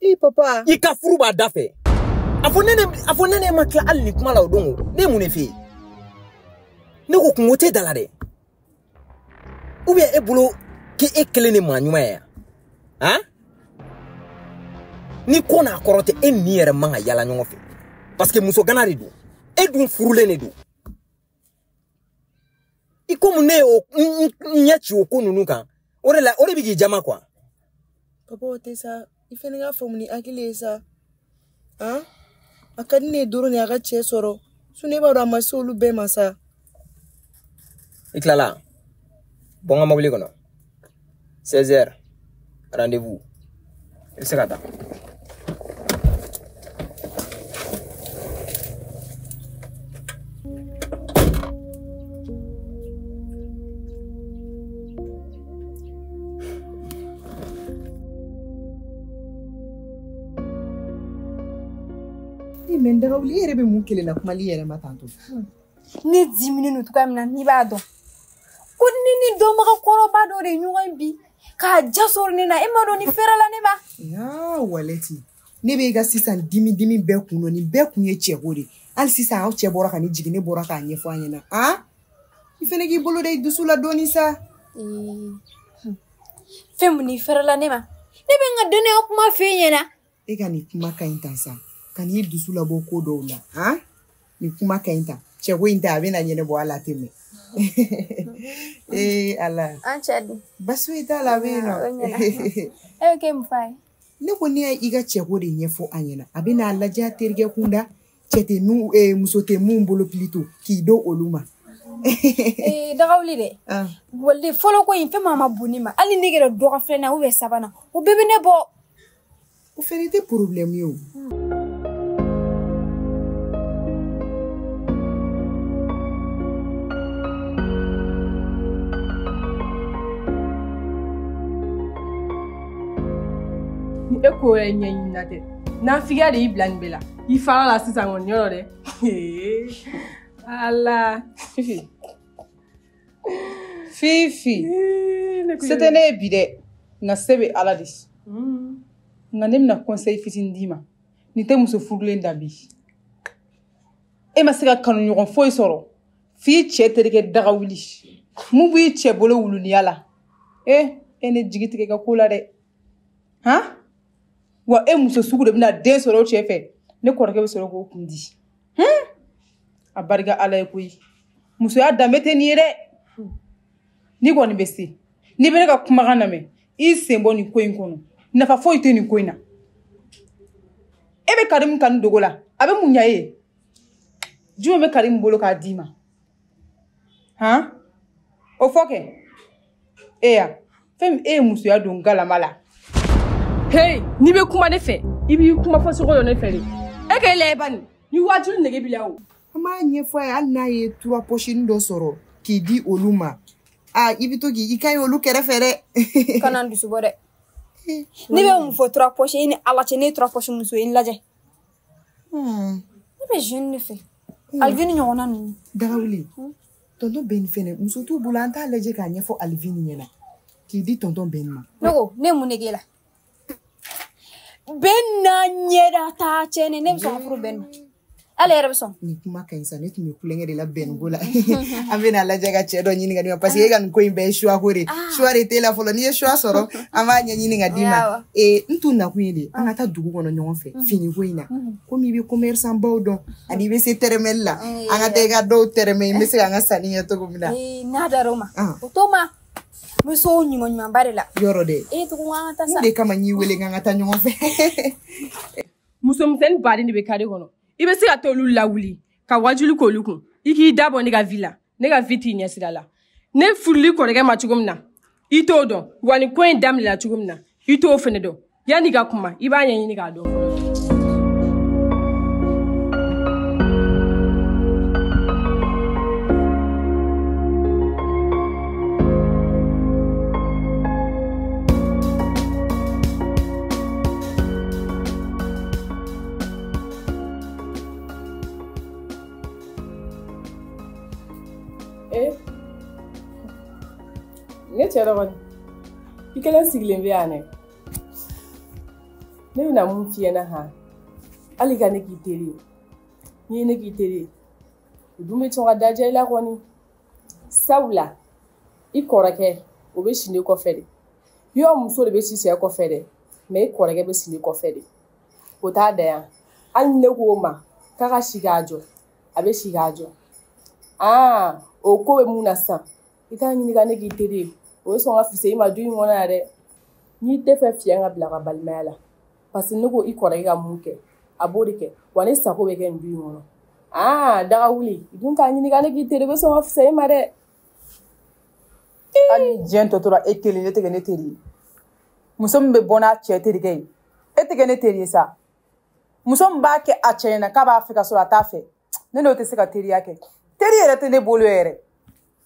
Eh papa. I ka furu ba dafe. Afo nene makla ali kuma la odongo. Ne mun efi. Ne ko kungote dala de. Ou bien e bolo ki e kele ne manyuma ya. Hein? Ni kona akorote e ni yere manga yala nyongo fe. Parce que muso ganari do. E dun furule ne do. I komu ne o nyachi o konu kan. Ore bigi jama kwa. Papa otesa ifene nga famuni akile sa. Hein? Akadine duro ni aga che soro. Sune ba do amasolu be masa. Iklala. Bonga mobile kono. 16h. Rendez-vous. Il sera là. Mais ndawli yere be mun kele na kuma li yere matanto. Ni 10 minutes to kam na ni ba do. Ko ni do ma ko ba do re nyuwa bi. Ka jasor ni na e ma do ni ferala ne ba. Ya waleti. Ne be ga sisan dimi be kuno ni be kunye chegore. Al sisan aw chebora kan ni jigine bora ka nyefo anyena. Ah? Ifene gi bolo de dusula doni sa. Femu ni ferala ne ma. Ne be nga dene o kuma fe nyena. E ga ni kuma ka intensa. Kan yi dusula bo ko do la. Ah? Ni kuma ka inta. Chego inta abena nyene bo ala teme. Ala. Anchadi. Basu ita la beno. Okay mfai. Ne ko ni iga chego de nyefo anyena. Abena ala ja terge kunda. Chete nu musote mu mbolo plito ki do oluma. Dagawli de. Walde folo ko infe mama bunima. Ali nigere do ka frena ube sabana. O bebe ne bo. O ferite problème yo. Eko enye nate na figa de iblan bela I fala la sisa ngon yoro de ala Fifi c'était ne bide na sebe ala dis nganem na conseil fitin dima ni te muso furlen dabi e masika kanu nyogon foy soro fi che terike daga wuli mu bi che bolo wulu ni ala ene jigitike ka kula de ha wa muso sugu de bina den soro chefe ne korake be soro ko kundi abariga ala koyi muso ya damete ni re ni ko ni besi ni be ka kuma kana me I sembo ni koyin kono na fa fo ite ni koyina ebe karim kan dogola abe munya ye jume be karim bolo ka dima ha o foke ya fem muso ya don gala mala. Hey, ni be kuma ne fe. Ibi kuma fa so ko ne fe. E ke le bani. Ni waju nege bila o. Ama nyefo al na ye 3 pochines do soro ki di oluma. Ibi to gi ikai olu kere fere. Kanan du subore. Ni be mu fo 3 pochines ala che ne 3 pochines muso in laje. Ni be jeune ne fe. Alvini nyona ni. Dawli. Tonton Ben fene muso tu bulanta laje ka nyefo Alvini nyena. Ki di tonton Ben ma. No, ne mu nege la. Ben na nyeda ta chene nem so furu ben ale yerbeson ni kuma kan sa net mi kulenge de la ben gola amena la jaga chedo nyini ngadi parce que gan ko imbe shwa hore shwa rete la folo ni shwa soro ama nyini ngadi ma ntu na kuyede anata dugu kono nyon fe fini koina ko mi be commerçant bawdon ani be se teremella anata ga do tereme mi se anga sani ya to gumina na daroma otoma muso nyimo barela yoro de to ngata sa de kama nyi wele ngata nyon fe muso mten badi ni be kade kono ibe se ka tolu lawuli ka wajulu ko lukun iki dabo ni ga villa ne ga viti nya sidala ne furli ko rega ma chugumna ito do wani ko en damli la chugumna ito fene do yani ga kuma iba nya ni ga do ne chero gon ikela siglen bi ane Ne bɛna mun f'i ɲɛna han hali ka ne k'i teri n'i ye ne k'i teri o dun bɛ sɔn ka da diya i la kɔni sabula i kɔrɔkɛ o bɛ si ne kɔfɛ de yɔrɔ muso de bɛ si cɛ kɔfɛ dɛ mais i kɔrɔkɛ bɛ si ne kɔfɛ de o t'a da yan hali ne k'o ma k'a ka si k'a jɔ a bɛ si k'a jɔ o ko bɛ mun na sisan i t'a ɲininka ne k'i teri ye o bɛ sɔn ka fisaya i ma du in kɔnɔ yan dɛ n'i tɛ fɛ fiɲɛ ka bila ka balimaya la parce que ne ko i kɔrɔkɛ ka mun kɛ a b'o de kɛ wa ne sago bɛ kɛ nin du in kɔnɔ daga wuli i dun k'a ɲininka ne k'i teri o bɛ sɔn ka fisaya i ma dɛ hali diɲɛ tɔ tora e kelen ne tɛ kɛ ne teri ye muso min bɛ bɔ n'a cɛ terikɛ ye e tɛ kɛ ne teri ye sa muso min b'a kɛ a cɛ ɲɛna k'a b'a fɛ ka sɔrɔ a t'a fɛ ne n'o tɛ se ka teriya kɛ teri yɛrɛ tɛ ne bolo yɛrɛ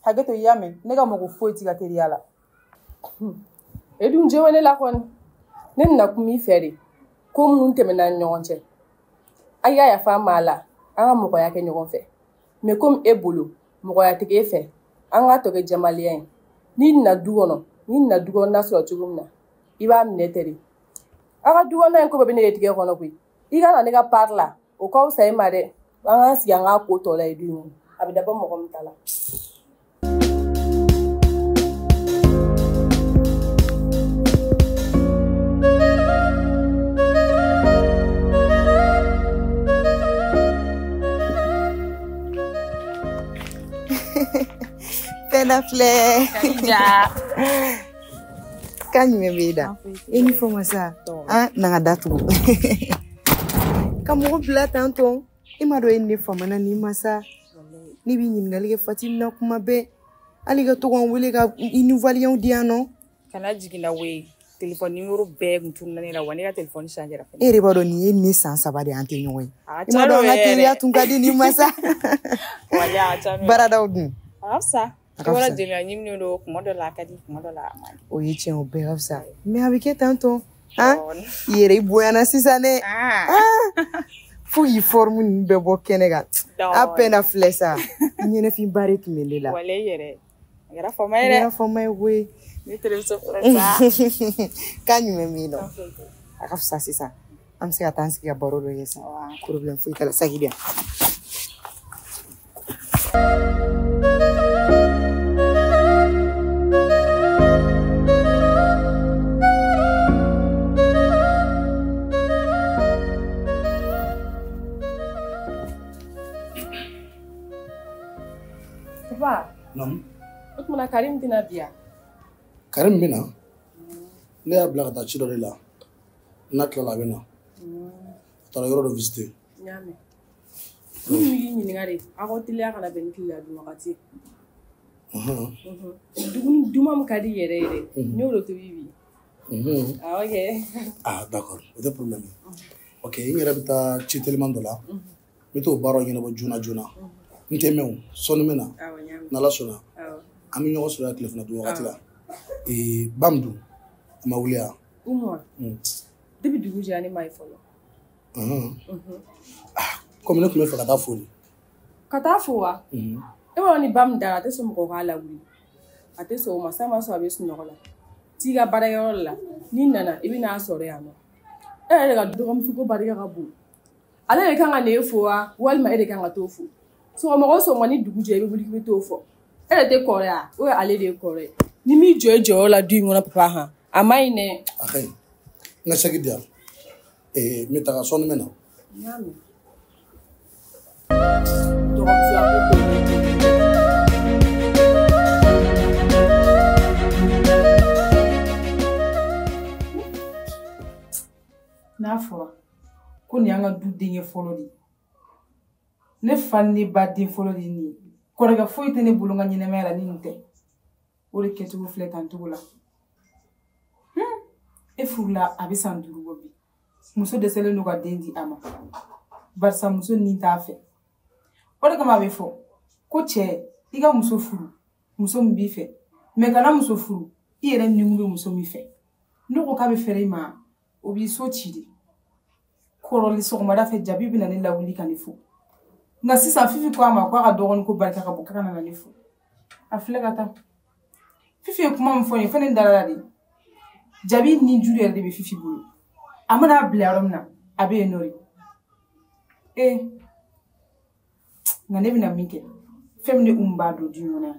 hakɛ to i y'a mɛn ne ka mɔgɔ foyi tɛ ka teriya la e dun jɛ ne la kɔni ne bɛna kuma i fɛ de ko minnu tɛmɛna ni ɲɔgɔn cɛ a y'a yafa an ma a la an ka mɔgɔya kɛ ɲɔgɔn fɛ mais komi e bolo mɔgɔya tɛ e fɛ an ka tɔ kɛ jamalenya ye n'i nana du kɔnɔ n'a sɔrɔ cogo min na i b'a minɛ tɛ de a ka du kɔnɔna in ko bɛɛ bɛ ne de tigɛ kɔnɔ koyi i ka na ne ka part la o ka fisa e ma dɛ an k'an sigi an k'a ko tɔ la ye du in kɔnɔ a bɛ dabɔ mɔgɔ min ta la Pena filɛ k'a ɲuman b'i da i ni fɔ masa na ka datugu ka mɔgɔ bila tantɔ i ma dɔn e ne famana ni masa ne b'i ɲininkali kɛ Fatimina kuma bɛɛ hali ka to k'an wele ka i nivaliyɛnw di yan nɔ kana jiginna we téléphone numéro bɛɛ kun tununa ne la wa ne ka téléphone changer la e de b'a dɔn nin ye ne san 3 de an tɛ ɲɔgɔn ye i ma dɔn an ka teriya tun ka di ni masa baradaw dun a fisa wala jeliya ɲiminen don kuma dɔ la a ka di kuma dɔ la a man di o ye tiɲɛ o bɛɛ ka fisa mais a bɛ kɛ tantɔ i yɛrɛ i bonyana sisan dɛ fo k'i forme ninnu bɛɛ bɔ kɛnɛ kan a pɛna filɛ sa ɲɛnɛfinba de tun bɛ ne la wala i yɛrɛ a kɛra fama ye dɛ a kɛra fama ye koyi ne terimuso fɔlɔ sa k'a ɲuman b'i dɔn a ka fisa sisan an bɛ se ka taa an sigi ka baro dɔ kɛ sisan problème foyi t'a la sagi di yan o tumana Karim tɛna bi yan Karim bɛ na ne y'a bila ka taa ci dɔ de la n'a tilala a bɛ na a taara yɔrɔ dɔ visiter n y'a mɛn n b'i ɲininka de a ko teliya kana bɛn ni tile dun wagati dumuni duman min ka di yɛrɛ yɛrɛ n y'o de tobi bi awɔ kɛ d'accord o tɛ problème ok n yɛrɛ bɛ taa ci teliman dɔ la n bɛ t'o baaraw ɲɛnabɔ joona joona n tɛ mɛn o sɔɔni bɛ na n'Ala sɔnna an bɛ ɲɔgɔn sɔrɔ tile fana dun wagati la bam dun o ma wuli yan depuis dugu jɛra ne ma ye fɔlɔ comme ne tun bɛ fɛ ka taa fo de ka taa fo wa e b'a dɔn ni bam dara a tɛ sɔn mɔgɔ k'a lawuli a tɛ sɔn o ma sa ma sɔn a bɛ sunɔgɔ la t'i ka baarayɔrɔ la n'i nana i bɛ n'a sɔrɔ yan nɔ e yɛrɛ ka dɔgɔmuso ko barika ka bon ale de kan ka n'e fo wa walima e de kan ka t'o fo sɔgɔmɔgɔ o sɔgɔma ni dugu jɛ i bɛ wuli k'i bɛ t'o fɔ e de tɛ kɔrɔ ya o ye ale de ye kɔrɔ ye ni m'i jɔ i jɔyɔrɔ la du in kɔnɔ papa han a ma ɲi dɛ a ka ɲi n ka saki di yan n bɛ taga sɔɔni bɛ na n y'a mɛn dɔgɔmusoya ko n'a fɔra ko nin y'an ka du denkɛ fɔlɔ de ye ne fa ni ne ba den fɔlɔ de ye nin ye kɔrɔkɛ foyi tɛ ne bolo n ka ɲɛnɛmaya la ni nin tɛ o de kɛcogo filɛ tan cogo la e furula a bɛ san 5 bɔ bi muso dɛsɛlen don ka den di a ma barisa muso ni t'a fɛ o de kama a bɛ fɔ ko cɛ i ka muso furu muso min b'i fɛ mais kana muso furu i yɛrɛ ni bɛ muso min fɛ ne ko k'a bɛ fɛrɛ i ma o b'i so ci de kɔrɔli sɔgɔmada fɛ jabi bɛ na ne lawuli ka ne fo nka sisan Fifi ko a ma ko a ka dɔgɔnin ko barika ka bɔ k'a ka na ne fo a filɛ ka taa Fifi ye kuma min fɔ nin fɔ ne dara la de jabi ni juru yɛrɛ de bɛ Fifi bolo Amana bliaromna abe nori. Na nevi na minke. Femne umbado diuna.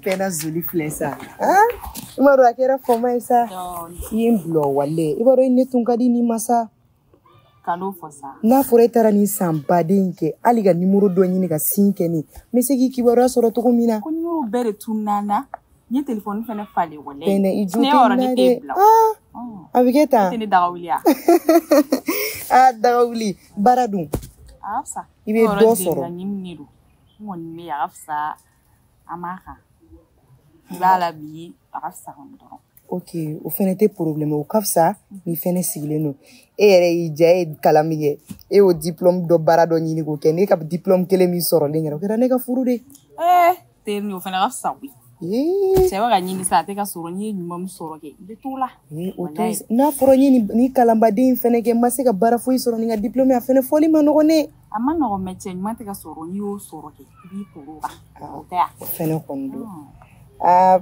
Pena zuli flesa. Imaro akera foma isa. Yen blo wale. Ibaro ine tunkadi ni masa. Kano fosa. Na fura itara ni sambade nke. Ali ga numero do nyini ga sinke ni. Mesegi kibaro soro toko mina. Ko numero bere tunana. Ni telefone fene fale wale. Pene ijuti na de. Abigeta. Tene dawulia. Dawuli. Baradun. Afsa. Ibe do soro. Nimniru. Mon me afsa. Amaka. Bala bi afsa hondo. Ok, o fene te problème o kafsa ni fene sigileno. Ere ije kalamige. E o diplôme do barado nyini ko ken. Ne ka diplôme kele mi soro lengero. Kera ne ka furu de. Terni o fene afsa wi. Sewa ga nyini sa te ka soro ni nyumam soro ke. Be tula. O to na foro nyini ni kalamba de fene ke mase ka bara foi soro ni nga diplôme a fene foli manogo ne. Ama no meche nyuma te ka soro ni o soro ke. Bi tulu ba. O te a. Fene kondo.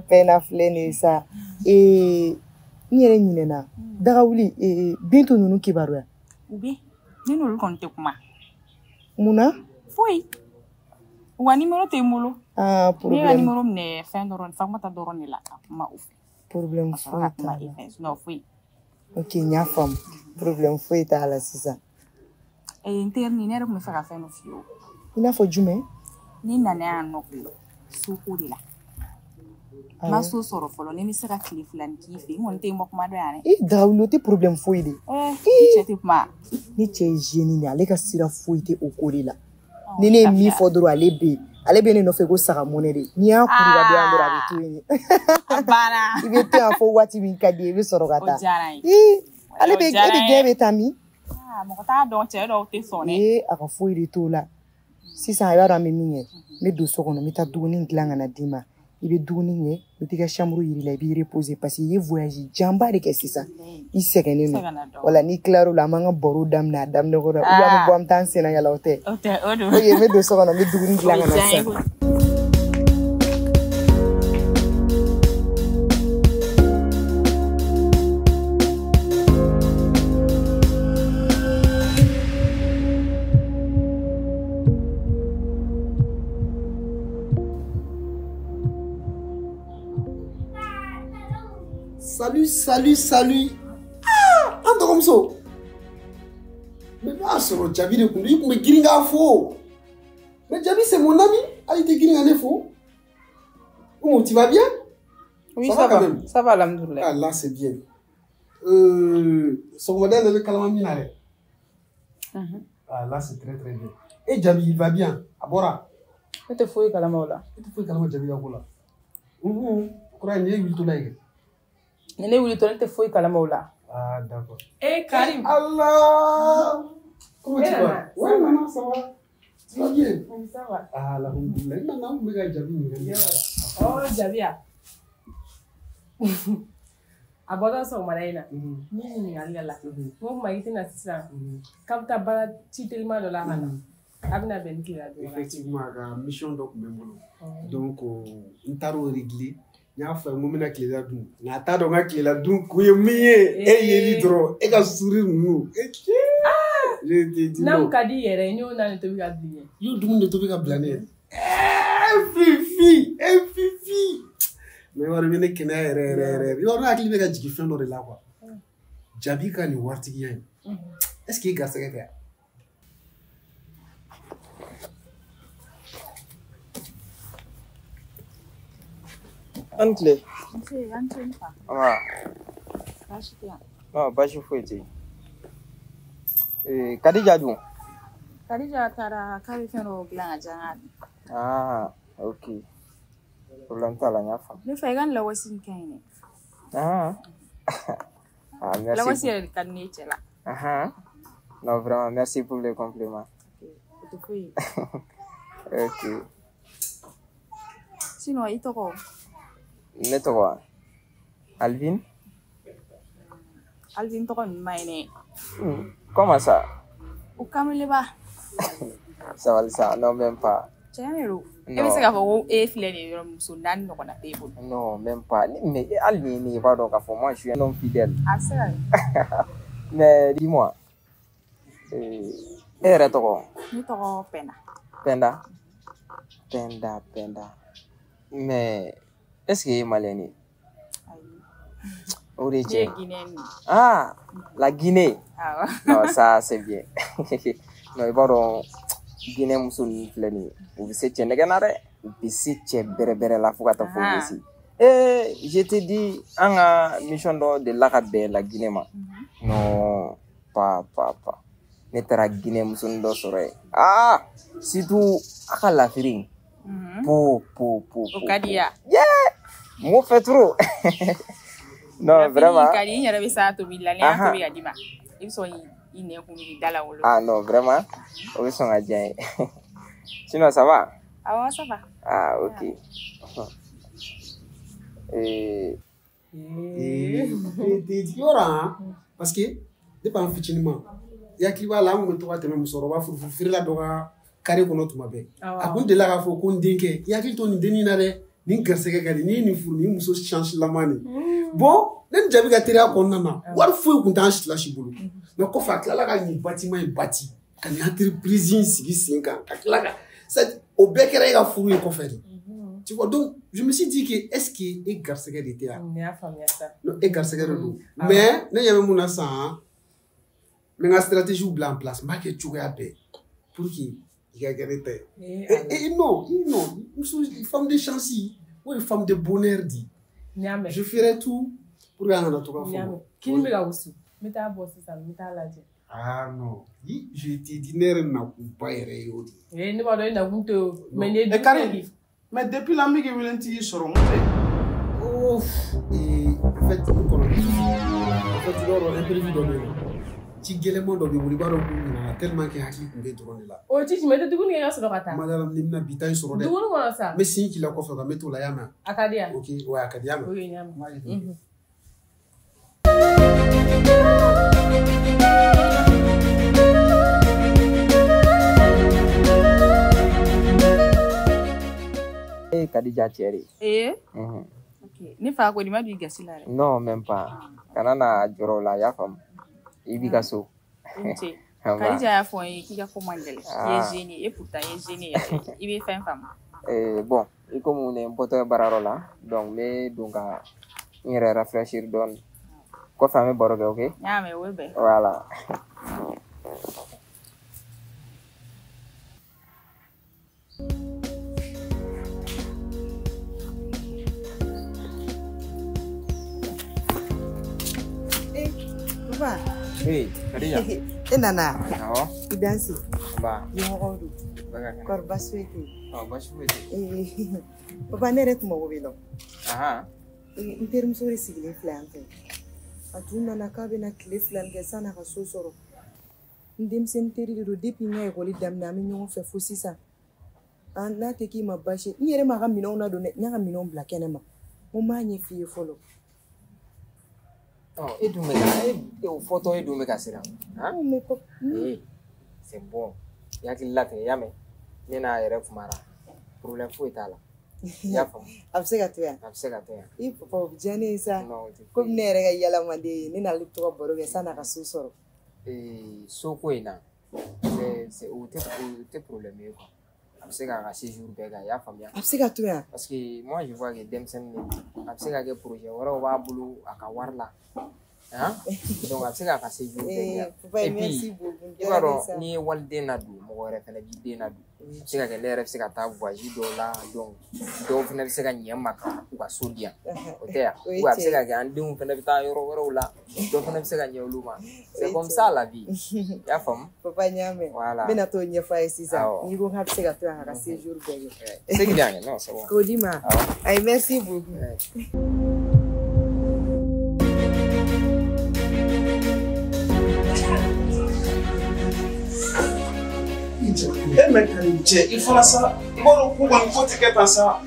Pena flene sa. Nyere nyine na. Daga wuli bintu nunu kibaru ya. Ube. Nino lu konte kuma. Muna? Foi. Wa numero te mulo. Problème. Ni numero ne fin doron fa mata doron ni la ma uf. Problème foi ta. No foi. Ok, nya fam. Problème foi ta la sisa. Interni ne ko me fa fa no fio. Ina fo jume? Ni na ne anno su ko de la. Maso soro folo ne mi sera Cleveland kifi ngon te mok ma do ane. Dawlo te problème foi de. Chete ma. Ni che jeni ni ale ka sira foi te okolila. Ni ne mi fodro ale be ne no fe go saka monere. Ni a kuri ga do andora bituni. Bana. Ibe te afo wati min kadi e be soro gata. Ale be gebe tami. Mo ta don che do te sone. Aka foi de to la. Sisan ayara me minye. Me do sokono mi ta duguni nglanga na dima. Ibe duguni nye, mi tika chambre yiri la ibi reposer parce que ye voyage jamba de ke sisa. I segene no. Wala ni claro la manga boru damna ko da. Uba mi bom tan sena yala ote. Odo. Oye me do sokono mi duguni nglanga na sa. Salut. Ando comme ça. Mais pas sur le Jabi de Koundou, mais Giringa faux. Mais Jabi c'est mon ami, il était Giringa faux. Comment tu vas bien? Oui, ça va. Même. Ça va, alhamdoulilah. Ah là c'est bien. Son modèle de Kalaminare. Ah là c'est très bien. Et Jabi il va bien. Abora. Tu te fouilles Kalamaola. Tu te fouilles Kalama Jabi Akola. Quoi il est tout là. Nene wuli to te foi Kalamaola. Ah d'accord. Karim. Allah. Comment tu vas? Ouais maman ça va. Tu vas bien? Ça va. Ah alhamdoulilah. Maman me ga Jabi. Oh Jabia. Aboda so malaina. Ni ngala. Mo maiti na sisa. Kapta bala titelma de la hana. Abna ben kila do. Effectivement la mission donc même donc on t'a réglé. Nya fa mo mina kila dun na ta do nga kila dun ku ye miye yeli dro e ka sourire nu je te dis nam kadi yere nyo na to bi ka bliye yo dum ne to bi ka blaner fifi mais wara mi ne kena re yo na akli be ka jigi fen do de la quoi Jabi ka ni wartigi yan est-ce que garça ka Antle. Antle pa. Non, pas je fais ti. Kadija dun. Kadija tara kabi feno glan ajan. OK. Problem ta la nyafa. Ne fa gan la wasin kayne. Merci. La wasin kan ni chela. Non, vraiment, merci pour le compliment. OK. Sinon, itoko. Nettoie. Alvin? Alvin toko maine. Comment ça? Au Kamileba. Ça va ça, non même pas. Tiens, et c'est qu'à vous et filer son nan non na table. Non, même pas. Mais Alni va donc à fond. Moi, je suis un homme fidèle. Ah, c'est vrai. Mais dis-moi, Retoko. Ni to pena. Penda. Mais est-ce qu'il est malin? Ah, la Guinée. Ah non, ça c'est bien. Non, il va donc Guinée musulmane flani. Vous savez que n'eganare, bisite bere la fugata ici. Je te dis, anga mission de la Guinée ma. Non, pas. Netara Guinée musulmane do sore. Ah, si tu akala firing. Po. Okadia. Yeah, mo fait trop. Non, vraiment. Kali nyara bisa to bilale to bi adima. Ibso yi ne ko mi dala wolo. Ah non, vraiment. On est son adien. Sinon ça va? Ah ouais, ça va. Ah OK. Parce que depuis un fitinement, il y a qui va là où toi tu même soroba furfur la doga carré kono tuma be. A kun de la ga fo kun denke, ya ki to ni deni na de ni gersege gadi ni furu ni muso change la mani. Bon, len jabi ga tira ko nana. War fo kun tan shila shibulu. Mais ko fa kala ga ni bâtiment bâti. Kan entreprise sigi sinka. Kala ga ça au bekere ga furu ko fait. Tu vois, donc je me suis dit que est-ce que et gersege de tira. Non, et gersege de. Mais ne yame muna sa. Mais la stratégie ou blanc en place, ma que tu regardes pour qui il y a gagné. Et non, une femme de chance ou une femme de bonheur dit. Je ferai tout pour gagner notre enfant. Qui me l'a aussi? Mais t'as bossé ça, mais t'as lâché. Ah non, je t'ai dit n'a pas réel. Eh, ne va pas donner un mais mais depuis l'ami qui veut l'intégrer sur mon oh, et en fait, tu dois un prévu dans le ci gelemo do bi wuri baro ko na tellement que hakki ko be drone la o ci me de dugun nga so rata madame nimna bitay so de dugun wona sa mais si ki la ko fa meto la yama akadia OK wa akadia ma oui nyam Khadija chérie. OK. Ni fa ko di ma bi gasila. Non, même pas. Kanana joro la ya fam. Ibigaso. Khadija ya fo yi ki ga ko mandele. Ye génie et pourtant ye génie. Il fait femme. Bon, et comme on est un pote bararola, donc mais donc il rafraîchir donne. Quoi famille boroge, OK? Ya mais oui ben. Voilà. Papa. Hey, Khadija. Nana. Awo. Idansi. Ba. Yo odu. Baga. Kor baswete. Oh, baswete. Papa nere tuma wobelo. Aha. In terms of sigilin flante. Atuna na kabe na cliff lan ke sana ka sosoro. Ndem senteri do depi ngay ko li dam na mi ñoo fe fosisa. An na te ki ma bashi. Nyere ma ga minon na do ne nya ga minon black enema. Mo ma nye fiye folo. Oh, et du mec, au photo et du mec à Sira. Hein? C'est bon. Il y a qui l'a fait, yame. Il y a un rêve mara. Problème fou est là. Absegatoya. I papa jane sa. Comme nere ga yala mande ni na lipto ko boro sana ka susoro. So ko ina. C'est où tes problèmes quoi. Absega ka séjour bega ya famia. Absegatoya. Parce que moi je vois que Demsen absega ke projet wara wa bulu aka warla. Hein? Donc absega ka séjour bega. Papa merci beaucoup. Ibaro ni walde na du mo wara fana bi de na du. Absega ke lere absega ta voyage do la donc do fana absega nyama ka ku ka sodia. OK? Ou absega ke andi un fana bita yoro la. Do fana absega nyoluma. C'est comme ça la vie. Ya fam? Papa nyame. Voilà. Bena to nyefa esisa. Ni go absega to ka séjour bega. C'est bien, non, c'est bon. Kodima. Ay merci beaucoup. Il faut ça. Il faut que ça.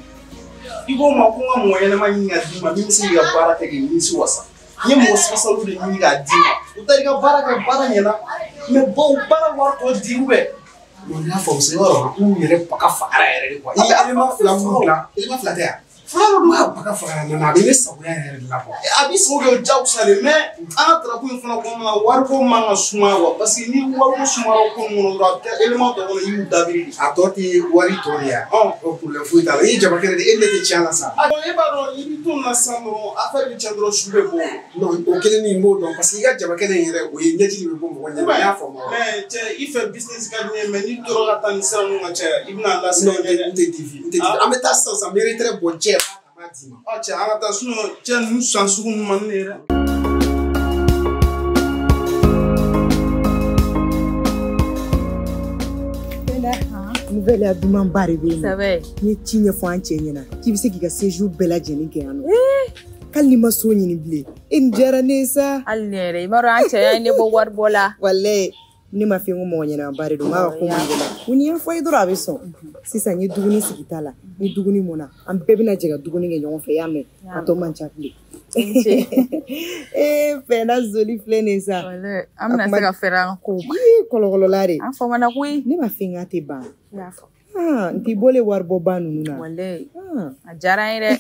Il faut que moyen ma nyinga dima mimi singa baraka ke nisi wasa. Nye mo spasa de nyinga dima. Utari ga baraka bara nyela. Me bon bara war ko diwe. Mon y'a fɔ muso yɔrɔ u yɛrɛ baga fagara yɛrɛ de quoi. Élément fila mun dilan élément fila tɛ yan. Fɔlɔ don a baga fagara nana a bɛ ne sagoya yɛrɛ de la quoi. A b'i sago kɛ jagosa de mais an ka drapeau in fana kɔnɔna na wariko man ka sumaya quoi parce que ni wariko sumayara ko min kɔnɔ dɔrɔn a bɛ kɛ élément dɔ kɔnɔ i y'u dabiri de. A tɔ tɛ wari tɔ de yan. O problème foyi t'a la. I ye Jabakɛ de e ne tɛ tiɲɛ la sa. E b'a dɔn i bɛ to nin na sisan dɔrɔn affaire bɛ tiɲɛ dɔrɔn su bɛ bɔ. Non o kelen nin n b'o dɔn parce que i ka Jabakɛ de yɛrɛ o ye ɲɛjigi bɛ bɔ mɔgɔ ɲɛ ma. I y'a faamu. Mais cɛ i fɛ business ka di ne ye mais n'i tora ka taa nin sira ninnu kan cɛ i bɛna lase. Non n tɛ divi n tɛ divi. An bɛ taa sisan sisan mairie tɛ bɔ cɛ. Cɛ an ka taa sinon cɛ ninnu san sugu ninnu man ne yɛrɛ. Nouvelle ya duman ba de bɛ yen. Ça va. N ye ci ɲɛfɔ an cɛ ɲɛna k'i bɛ se k'i ka séjour bɛɛ lajɛlen kɛ yan nɔ. K'ali n'i ma so ɲini bilen. E nin diyara ne ye sa. Hali ne yɛrɛ i m'a dɔn an cɛ y'a ne bɔ wari bɔ la. Walayi ne ma fɛn ko mɔgɔ ɲɛna ba de don n b'a ka ko mun de la. Ko n'i y'a fɔ a ye dɔrɔn a bɛ sɔn. Sisan n ye duguni sigi ta la ni duguni mɔna an bɛɛ bɛna jɛ ka duguni kɛ ɲɔgɔn fɛ i y'a mɛn a tɔ man ca bilen. Fɛnda zoli filɛ nin ye sa. An bɛna se ka fɛɛrɛ an ka kow ma. Kɔlɔkɔlɔla de. An famana koyi. Ne ma fɛn k'a tɛ ban. I y'a fɔ. N t'i bɔlen wari bɔ ba ninnu na. Walayi a diyara n ye dɛ.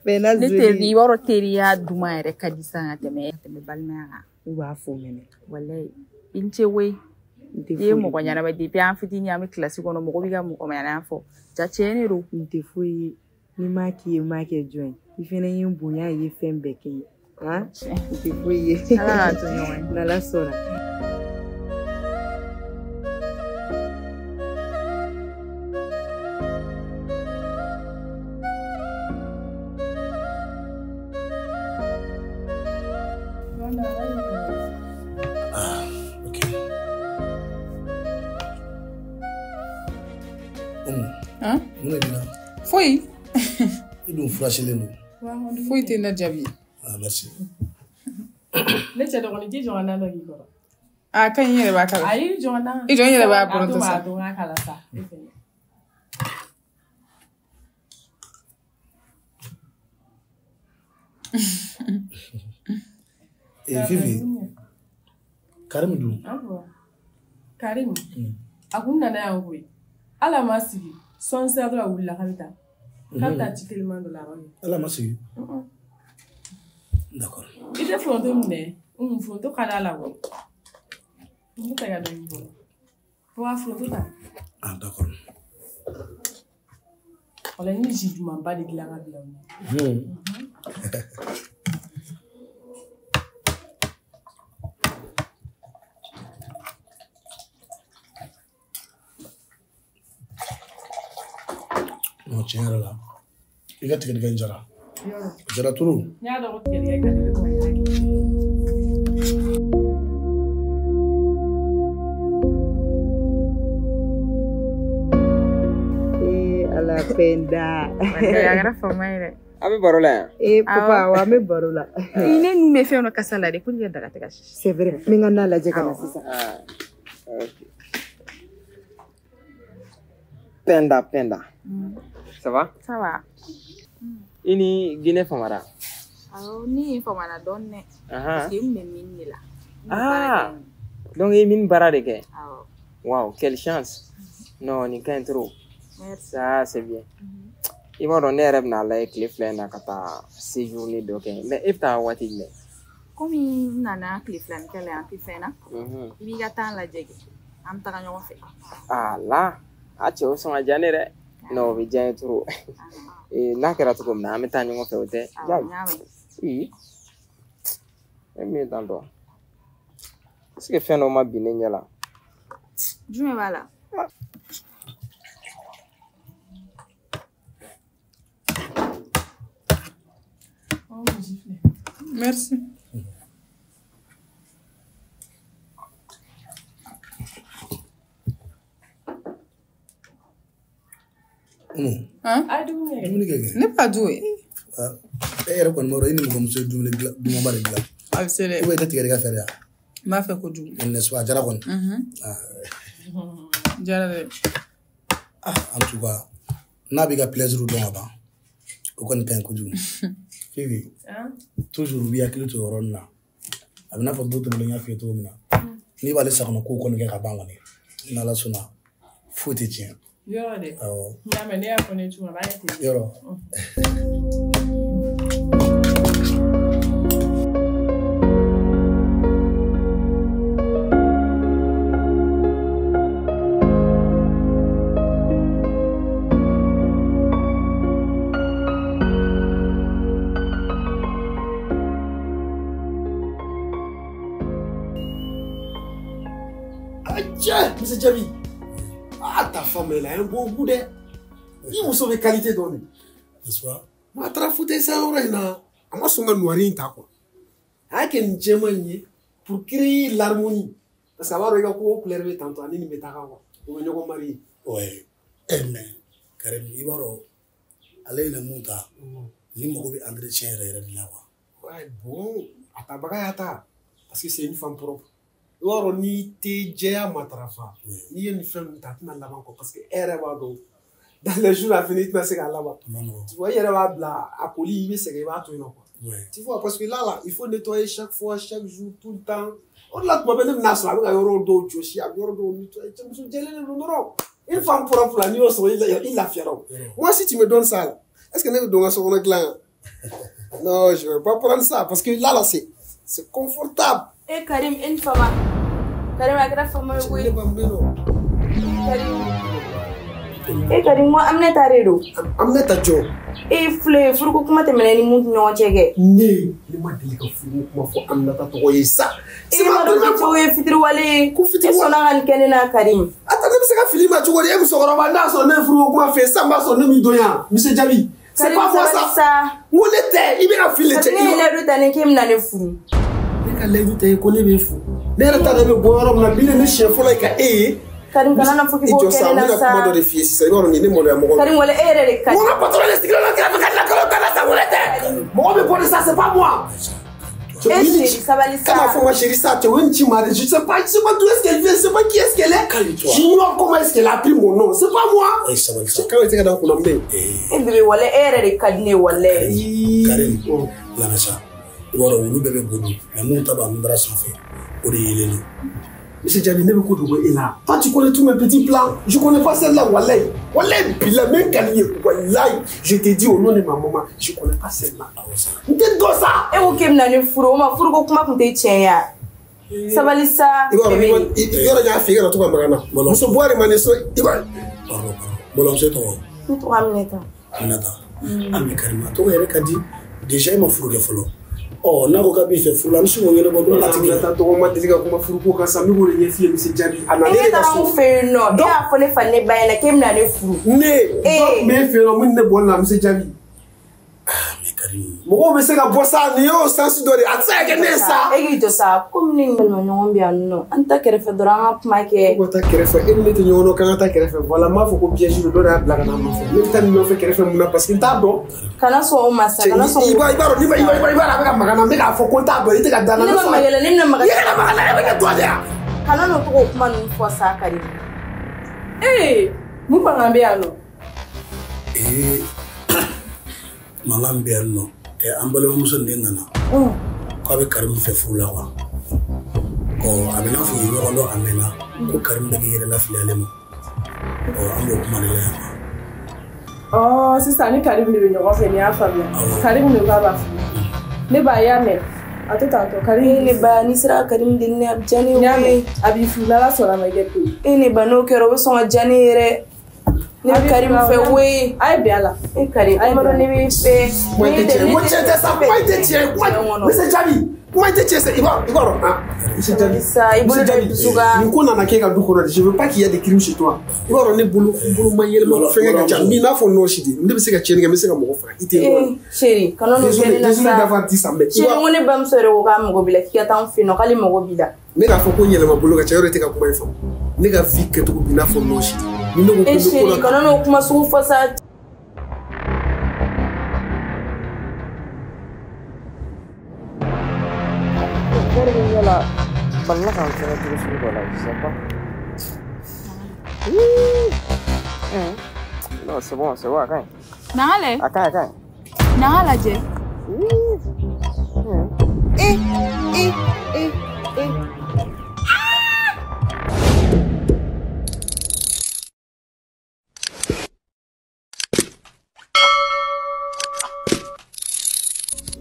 Fɛnda ne zoli. teri i b'a dɔn teriya duman yɛrɛ ka di san ka tɛmɛ balimaya kan. U b'a fɔ mɛnɛ. Walayi i ni ce koyi. I ye mɔgɔ ɲɛnama depuis an fitinin an bɛ kilasi kɔnɔ mɔgɔ b'i ka mɔgɔ ɲɛnama fɔ ja tiɲɛ de don. N tɛ foyi ye n'i m'a k'i ye n m'a kɛ jɔn ye i fana ye n bonya i ye fɛn bɛɛ kɛ n ye n tɛ foyi ye. Ala k'a to ɲɔgɔn ye. n'Ala sɔnna. Foyi. I dun furasilen don. Foyi tɛ ne jaabi. Merci. Ne cɛ dɔgɔnin ji jɔn na dɔ k'i kɔrɔ. A ka ɲi yɛrɛ b'a kala. Ayi jɔn na. I jɔn yɛrɛ b'a bɔrɔtɔ sa. A don a kala sa. Fifi. Karim dun. Karim. A kun nana yan koyi. Ala ma sigi. Sɔnsɛ dɔrɔn wulila k'a bɛ taa. K'a bɛ taa ci teliman dɔ la. Ala ma sigi. D'accord. I tɛ foronto minɛ. Foronto ka d'a la wa. N tɛ ka dɔn i bolo. Wa foronto ta. Ah d'accord. Wala ni ji dumanba de dilan ka bila o ɲɛ. Non, tiɲɛ yɛrɛ la i ka tigɛdɛgɛ in jara. Jara turu. N y'a dɔn ko tigɛdɛgɛ ka di ne kɔni hakili. Ala Penda. A kɛra fama ye dɛ. A bɛ baro la yan. Papa wa an bɛ baro la. Ne nun bɛ fɛn dɔ kasa la de ko ne ka daga tɛ ka si. C'est vrai n bɛ n ka na lajɛ ka na sisan. Penda. Ça va? Ça va. I ni Guinée famara? Awɔ ni ye famana dɔɔni dɛ. Parce que n bɛ mine de la. Donc i ye mine baara de kɛ? Awɔ. Wow, quelle chance. Non, nin ka ɲi trop. Merci. Ça c'est bien. I b'a dɔn ne yɛrɛ bɛna lajɛ tile fila in na ka taa séjourner dɔ kɛ mais e bɛ taa waati jumɛn? Komi n nana tile filanin kɛ la yan tɛ fɛn na. I b'i ka temps lajɛ kɛ. An bɛ taga ɲɔgɔn fɛ. Ah là, a cɛw sɔn ka diya ne dɛ. Non, o bɛ diya n ye trop. N'a kɛra cogo min na an bɛ taa ɲɔgɔn fɛ o tɛ? Awɔ n y'a mɛn. E min ye tan tɔ. Est-ce que fɛn dɔ ma bin ne ɲɛ la? Jumɛn b'a la? Merci. Dumuni kɛ kɛ. Ne b'a dun ye. E yɛrɛ kɔni b'a dɔn e ni mɔgɔmuso ye dumanba de dilan. A bɛ se dɛ. Ou bien i tɛ tigɛdɛgɛ fɛ de wa? N b'a fɛ kojugu. N'est-ce pas? A diyara kɔni. Diyara dɛ. En tout cas n'a b'i ka plaisir dɔn ka ban o kɔni ka ɲi kojugu. Fifi toujours u b'i hakili to o yɔrɔnin na a bɛ n'a fɔ don tɛmɛnen n y'a f'i ye cogo min na n'i b'ale sakɔnɔ kow kɔni kɛ ka ban kɔni n'ala sɔnna foyi tɛ tiɲɛ. Yɔrɔ dɛ. Awɔ. N y'a mɛn ne y'a fɔ ne tun a b'a kɛ ten. Yɔrɔ. Monsieur Djabi, ta femme elle a un bon goût. Il vous sauve qualité d'homme. N'est-ce pas? Ma trafoute ça orena. Ama songa noiri ta quoi. Ake njemanye pour créer l'harmonie. Parce que va regarder ko couleur tantôt ani ni metaka quoi. O nyoko mari. Ouais. Mais Karim Ibaro allez le muta. Ni moko bi entretien rere de la quoi. Ouais bon, atabaga yata parce que c'est une femme propre. Waro ni te jea matrafa. Ni une femme tatna laban ko parce que elle va do. Dans les jours à venir, tu vas se faire là-bas. Tu vois, il y a là, à colis, il se va tout quoi. Tu vois, parce que là, il faut nettoyer chaque fois, chaque jour, tout le temps. On-là, tu m'appelles même Nasra, avec un euro d'eau, tu sais, un euro d'eau, tu me suis dit, une femme propre, la nuit, il l'a fière. Moi, si tu me donnes ça, est-ce que tu donnes ça au clan? Non, je ne veux pas prendre ça, parce que là, c'est confortable. Eh, Karim, une femme. Karim, a grave femme, oui. Karim. Eh Karim, moi amneta redo. Amneta jo. Eh fleur, furuko kuma temene ni muntu nyo chege. Ne, ni ma delika furuko kuma fo amneta to yesa. C'est ma première fois que fitri wale ku fitri sona kan kenena Karim. Ata ne se ka filima to e so ro banda so ne furuko kuma fe samba so ne mi doya. Monsieur Djabi. C'est pas moi ça. Mo lete, ibe ka filete. Ne le do tane kem na ne furu. Ne ka le do te ko ne be fu. Ne reta de bo ro na bile ne chef fo like Karim kana na fuki bo kenena sa. Karim wala erere Karim. Mon patron le stiglo la grave kana kalo kana sa molete. Moi me pone ça c'est pas moi. Eh chérie, ça va aller ça. Comment faut ma chérie ça tu vois une timade, je sais pas d'où est-ce qu'elle vient, je sais pas qui est-ce qu'elle est. J'ignore comment est-ce qu'elle a pris mon nom, c'est pas moi. Eh ça va ça. Quand était dans qu'on amène. Eh bébé wala erere kadne wala. Karim. La nasa. Waro wulu bébé bodu. Mais mon taba ndra sanfé. O de yelelo. Monsieur Djabi, ne me connais pas là. Toi, tu connais tous mes petits plans. Je ne connais pas celle-là, Wallahi. Wallahi, bila même Kaliye. Wallahi, je t'ai dit au nom de ma maman, je ne connais pas celle-là. T'es dans ça. Eh, ok, je n'ai furo. Ma furo, comment tu t'es tient? Ça va aller ça. Il y a un figure à toi, Marana. Monsieur Boire, Maneso, il va. Pardon. Bon, c'est toi. C'est toi, Aminata. Aminata. Ami Karima, toi, Eric a dit, déjà, il m'a fourré follow. Oh, na ko kabi fe fulan su mo ngene bodo lati ki ta to ma diliga kuma furuko kan sa mi go le fi Monsieur Djabi analyse ka so fe no ya fo ne fa ne ba na kem na ne furu ne me fe no mun ne bon na Monsieur Djabi mais Karim mo be se ka bossa ni yo sans dore atsa ke ne sa e gi to sa comme ni mel ma no mbi anno anta kere fe dora ma ke ko ta kere fe en nete nyono kan ta kere fe voilà ma fo ko piège do na blaga na ma fo ni tan no fe kere fe muna parce que ta do kana so o masa kana so iba ro ni ba ka magana me ka fo ko ta do ite ka dana ni ma magala ni na magala ya magala me ka do ya kana no to ko kuma no fo sa Karim eh mu bangambe ano Malambe no ambale muso ndengana ko abe Karim fe fula wa ko abe na fu yo ndo amena ko Karim de yere la filale mo o ambo kuma le oh sister ni Karim ni nyo fe ni afamia Karim ni baba ne ba ya me atota Karim ni ba ni sira Karim din ne abjani we abi fula la so la ma getu ni ba no kero so ajani yere ne Karim fe we ay be ala e Karim amaro ne be fe mo te sa mo te tie Monsieur Djabi mo te tie sa iba ah Monsieur Djabi ça ibolo de suga ni ko na ke ka du ko je veux pas qu'il y ait des crimes chez toi iba ne bulu mayel ma fe ga jambi na fo no shidi ne be se ka cheni ga me se ka mo fa ite chéri kana no gene na désolé d'avoir dit ça mais chéri ngone bam sore ko ka mo bila ki ata fino kali mo bila ne ga fo ko nyele ma bulu ga chayore te ka kuma ifo ne ga fi ke to ko bina fo no shidi ni no ko chéri kana no kuma su fa sa la balla kan sana terus bola siapa non c'est bon kan nangale akan nangala je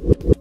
Merci.